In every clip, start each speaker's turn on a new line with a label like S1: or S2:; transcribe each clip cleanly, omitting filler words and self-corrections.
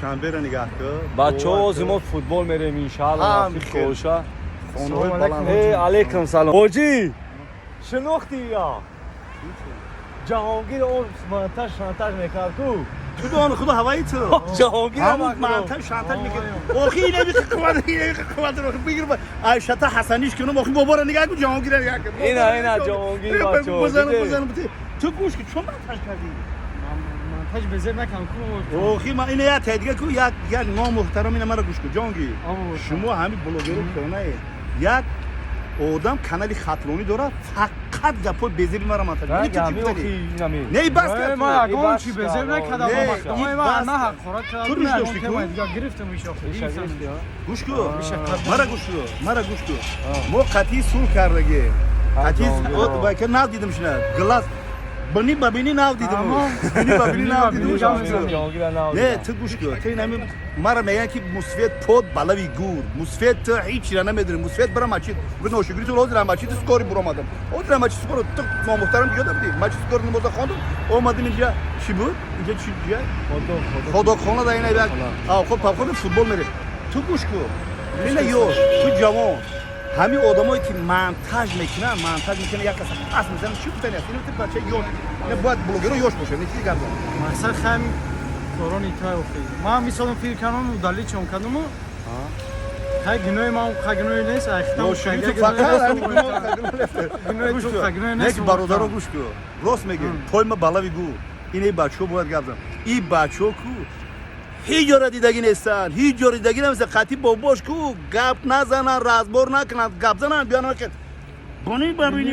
S1: شنبه را نگاه کن.
S2: بچه ها ما فوتبال میریم انشاءالله
S1: هم
S2: نصیب
S1: خیر.
S2: کوشا
S1: خانه‌های بلند.
S2: علیکم سلام حاجی شناختی یا جهانگیر اون شانتاژ میکرد تو
S1: تو دان خدا هوایی تو.
S2: جهانگیر
S1: همون منطقه شانتاژ میکنه. آخه اینه میگه قواد اینه قواد رو بگیر با عایشتا حسنیش کنم آخه بابا رو نگاه کن جهانگیر نگاه کن.
S2: اینا جهانگیر بچه‌ها
S1: بزن تو گوش که چون منتج کردی
S3: منتج بزر نکن کو
S1: آخه من اینه یا تدیگه کو یک نام محترم اینه مرا گوش کن جهانگیر شما همین بلوگر کنه یک آدم کانالی خطرونی داره فقط گپای بزری مرا منتج
S2: نه
S1: میکنه
S2: گمی اخی نمی
S1: نه بس کرد
S3: ما اگه چی بزر نکردم
S1: نه،
S3: ما
S1: این
S3: ما
S1: بس.
S3: نه حق خورد کردم
S1: تو ریش داشتی کو؟
S3: گرفتم میشه
S1: گوش کن مرا گوش کن مرا گوش کن ما قطعی سول کردگی قطعی با که ناو دیدم شنه گلاس بنی ببینی ناو دیدم بنی ببینی ناو دیدم
S2: جهانگیر نه
S1: نه تو گوش کن تو اینم مرا میگن که مسفید پود بالاوی گور مسفید تو هیچ را نمیدونی مسفید برام چی به نوشگری تو لازم ماچی تو سکوری برام آدم اون ماچی سکور تو ما محترم دیگه دادی ماچی سکور نماز خواندم اومدیم اینجا چی بود اینجا چی جای خدا خانه داینه یک خب خود فوتبال میره تو گوش کن اینه یو تو جوان همین آدمایی که منتج میکنن یک کس پاس میزنن چی بتونه اینو تو بچه یوش نه باید بلوگر یوش باشه نه چیزی گپ
S3: مثلا خم کورون ایتای اخی ما مثلا فکر کنم دلی چون کدومو های گنوی ما خگنوی نیست اختم
S1: شما تو فقط همین
S3: گنوی تو خگنوی نیست
S1: یک برادرو گوش کن راست میگه پای ما بالا بگو این بچه‌ها باید گپ زدن این بچه‌ها کو هیچ جا دیدگی نیستن هیچ جا دیدگی نمیشه خطیب باباش کو گپ نزنن رازبور نکنن گپ زنن بیان نکن بنی ببینی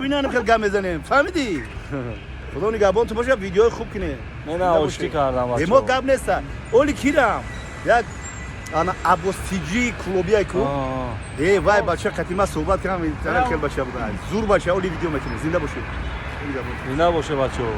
S1: نه گپ میزنیم فهمیدی خدا نگهبان تو باشه ویدیو خوب کنه
S2: نه آشتی کردم
S1: ما
S2: بچه‌ها
S1: گپ نیستن اولی کیرم یک انا ابوستیجی کلوبیا کو ای وای بچه قدیما صحبت کردم این طرف خیلی بچه بود زور باشه اولی ویدیو میکنه زنده باشه
S2: اینا باشه بچه‌ها